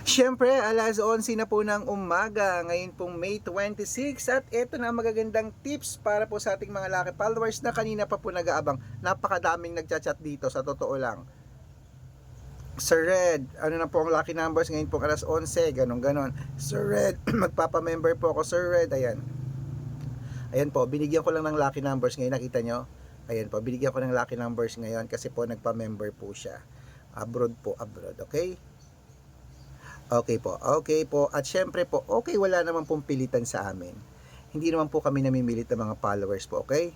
Siyempre, alas 11 na po ng umaga, ngayon pong May 26 at ito na magagandang tips para po sa ating mga lucky followers na kanina pa po nag-aabang. Napakadaming nagchat-chat dito sa totoo lang. Sir Red, ano na po ang lucky numbers ngayon pong alas 11, ganon. Sir Red, magpapamember po ako Sir Red, ayan. Ayan po, binigyan ko lang ng lucky numbers ngayon, nakita nyo? Ayan po, binigyan ko ng lucky numbers ngayon kasi po nagpa-member po siya. Abroad po, abroad, okay? Okay po. At syempre po, okay, wala naman pong pilitan sa amin. Hindi naman po kami namimilit ng mga followers po, okay?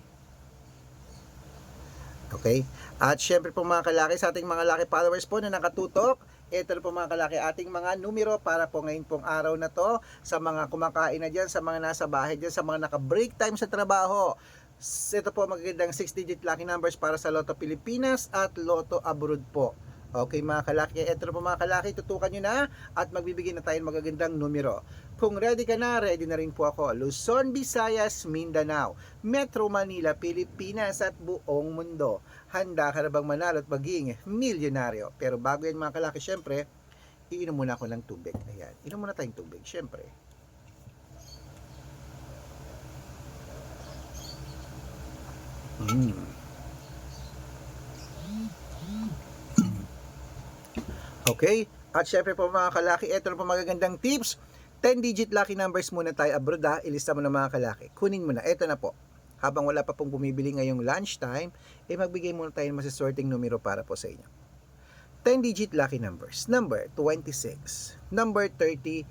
Okay? At syempre po mga kalaki, sa ating mga laki followers po na nakatutok, ito na po mga kalaki, ating mga numero para po ngayon pong araw na to, sa mga kumakain na dyan, sa mga nasa bahay dyan, sa mga naka-break time sa trabaho. Ito po magagandang 6-digit lucky numbers para sa Lotto Pilipinas at Lotto Abroad po. Okay mga kalaki, eto na po mga kalaki, tutukan nyo na at magbibigay na tayo ng magagandang numero. Kung ready ka na, ready na rin po ako. Luzon, Visayas, Mindanao, Metro Manila, Pilipinas at buong mundo. Handa ka na bang manalo at maging milyonaryo? Pero bago yan mga kalaki, syempre, iinom muna ako ng tubig. Ayan, inom muna tayong tubig, syempre. Okay? At syempre po mga kalaki, ito na po magagandang tips. 10-digit lucky numbers muna tayo abroad ha. Ilista mo na mga kalaki. Kunin mo na. Ito na po. Habang wala pa pong bumibili ngayong lunchtime, magbigay muna tayo ng masiswerteng numero para po sa inyo. 10-digit lucky numbers. Number 26. Number 31.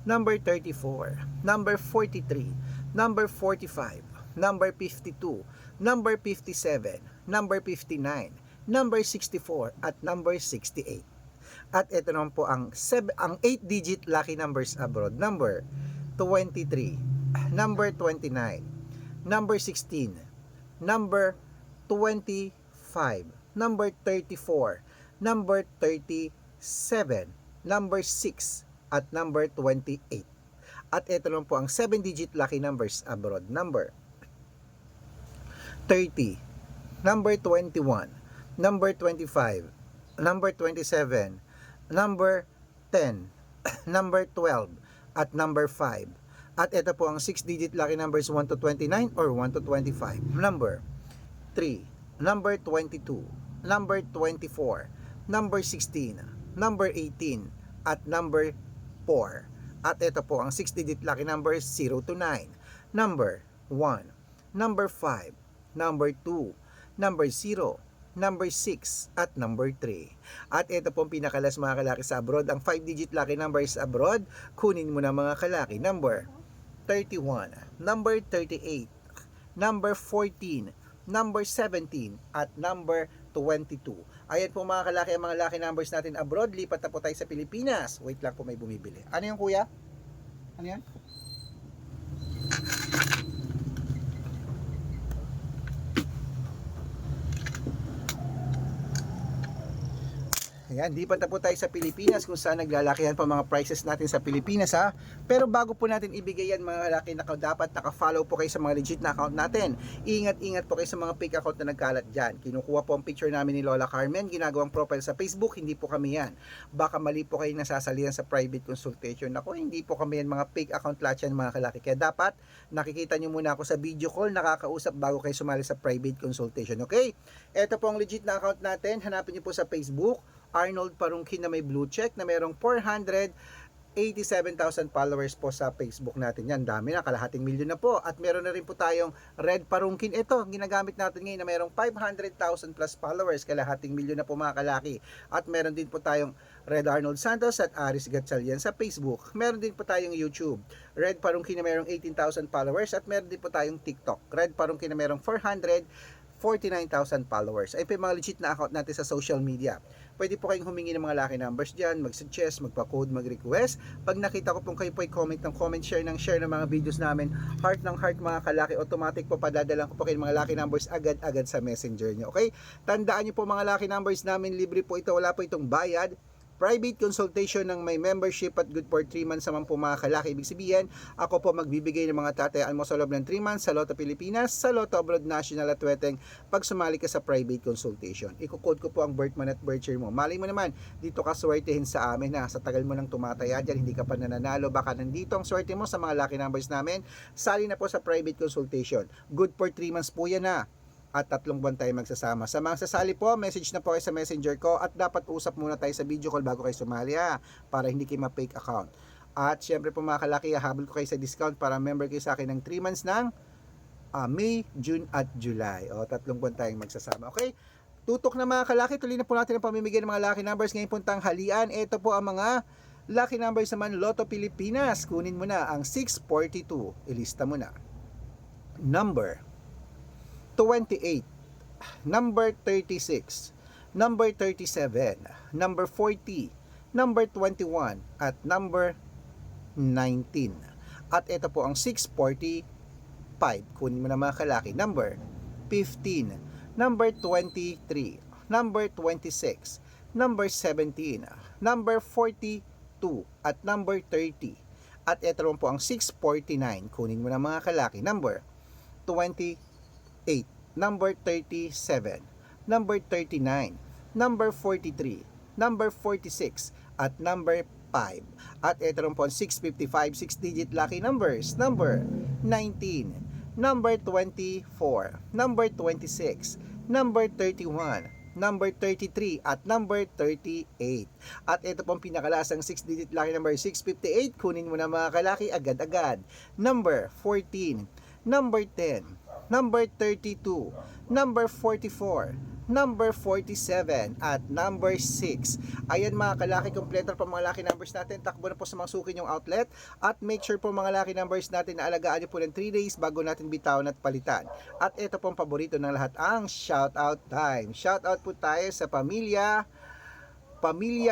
Number 34. Number 43. Number 45. Number 52. Number 57. Number 59. Number 64 at number 68. At ito naman po ang 8-digit lucky numbers abroad. Number 23, number 29, number 16, number 25, number 34, number 37, number 6, at number 28. At ito naman po ang 7-digit lucky numbers abroad. Number 30, number 21, number 25, number 27, number 10, number 12, at number 5. At ito po ang 6-digit lucky numbers 1 to 29 or 1 to 25. Number 3, number 22, number 24, number 16, number 18, at number 4. At ito po ang 6-digit lucky numbers 0 to 9. Number 1, number 5, number 2, number 0, number 6, at number 3. At ito po ang pinakalas mga kalaki sa abroad, ang 5-digit lucky numbers abroad. Kunin mo na mga kalaki. Number 31, number 38, number 14, number 17, at number 22. Ayan po mga kalaki ang mga lucky numbers natin abroad. Lipat na po tayo sa Pilipinas. Wait lang po, may bumibili. Ano yung kuya? Ano yan? Ayan, di pa po tayo sa Pilipinas kung saan naglalakihan pa mga prices natin sa Pilipinas ha. Pero bago po natin ibigay yan mga laki, dapat naka-follow po kayo sa mga legit na account natin. Ingat-ingat po kayo sa mga fake account na nagkalat dyan. Kinukuha po ang picture namin ni Lola Carmen, ginagawang profile sa Facebook, hindi po kami yan. Baka mali po kayo nasasalihan sa private consultation. Ako, hindi po kami yan, mga fake account lahat yan mga kalaki. Kaya dapat nakikita nyo muna ako sa video call, nakakausap bago kayo sumali sa private consultation. Okay? Ito po ang legit na account natin. Hanapin nyo po sa Facebook, Arnold Parungkin na may blue check na mayroong 487,000 followers po sa Facebook natin. Yan, dami na, kalahating milyon na po. At meron na rin po tayong Red Parungkin. Ito, ginagamit natin ngayon na mayroong 500,000 plus followers, kalahating milyon na po mga kalaki. At meron din po tayong Red Arnold Santos at Aris Gatchalian sa Facebook. Meron din po tayong YouTube, Red Parungkin na mayroong 18,000 followers. At meron din po tayong TikTok, Red Parungkin na mayroong 449,000 followers. Ay po yung mga legit na account natin sa social media. Pwede po kayong humingi ng mga lucky numbers dyan, mag-suggest, magpa-code, mag-request. Pag nakita ko pong kayo po ay comment ng comment, share ng mga videos namin, heart ng heart mga kalaki, automatic po padadalan ko po kayo mga lucky numbers agad-agad sa messenger nyo. Okay? Tandaan nyo po mga lucky numbers namin, libre po ito, wala po itong bayad. private consultation ng may membership at good for 3 months naman po mga kalaki. Ibig sabihin, ako po magbibigay ng mga tatayaan mo sa loob ng 3 months sa Lotto Pilipinas, sa Lotto Abroad National at Weteng pag sumali ka sa private consultation. Iko-code ko po ang birth month at birth year mo. Malay mo naman, dito ka swertehin sa amin na sa tagal mo nang tumataya dyan, hindi ka pa nananalo, baka nandito ang swerte mo sa mga lucky numbers namin. Sali na po sa private consultation. Good for 3 months po yan na. At 3 buwan tayo magsasama. Sa mga sasali po, message na po kayo sa messenger ko at dapat usap muna tayo sa video call bago kayo sumali para hindi kayo ma-fake account. At syempre po mga kalaki, habol ko kayo sa discount para member kayo sa akin ng 3 months ng May, June at July. 3 buwan tayong magsasama. Okay? Tutok na mga kalaki, tuloy na po natin ang pamimigay ng mga lucky numbers ngayon pong tanghalian. Ito po ang mga lucky numbers naman Lotto Pilipinas. Kunin mo na ang 642. Ilista mo na. Number 28, number 36, number 37, number 40, number 21, at number 19. At ito po ang 645. Kunin mo na mga kalaki. Number 15, number 23, number 26, number 17, number 42, at number 30. At ito po ang 649. Kunin mo na mga kalaki. Number 28, number 37, number 39, number 43, number 46, at number 5. At ito rin po ang 655, 6-digit lucky numbers. Number 19, number 24, number 26, number 31, number 33, at number 38. At ito pong pinakalasang 6-digit lucky number 658. Kunin mo na mga kalaki agad-agad. Number 14, number 10, number 32, number 44, number 47, at number 6. Ayan mga kalaki, kompleto po mga lucky numbers natin. Takbo na po sa mga suki yung outlet. At make sure po mga lucky numbers natin na alagaan nyo po ng 3 days bago natin bitawan at palitan. At ito pong paborito ng lahat, ang shoutout time. Shoutout po tayo sa Pamilya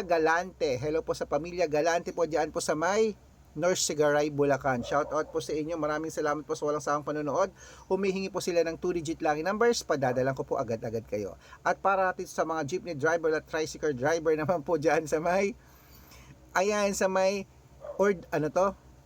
Galante. Hello po sa Pamilya Galante po dyan po sa may North Sigaray, Bulacan. Shout out po sa inyo. Maraming salamat po sa walang sawang panonood. Humihingi po sila ng 2-digit lucky numbers. Padadalan ko po agad-agad kayo. At para natin sa mga jeepney driver at tricycle driver naman po dyan sa may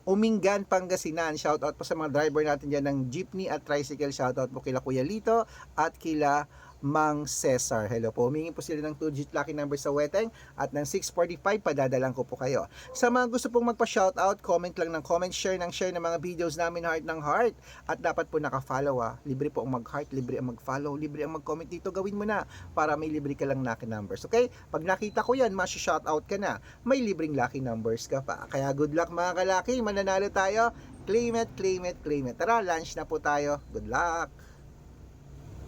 Umingan, Pangasinan. Shout out po sa mga driver natin dyan ng jeepney at tricycle. Shout out po kila Kuya Lito at kila Mang Cesar. Hello po. Humingi po sila ng 2-digit lucky number sa Weteng at ng 645, padadalan ko po kayo. Sa mga gusto pong magpa-shoutout, comment lang ng comment, share ng mga videos namin, heart ng heart. At dapat po naka-follow Libre po ang mag-heart, libre ang mag-follow, libre ang mag-comment dito. Gawin mo na para may libre ka lang lucky numbers. Okay? Pag nakita ko yan, masya-shoutout ka na. May libreng lucky numbers ka pa. Kaya good luck mga kalaki. Mananalo tayo. Claim it, claim it, claim it. Tara, lunch na po tayo. Good luck!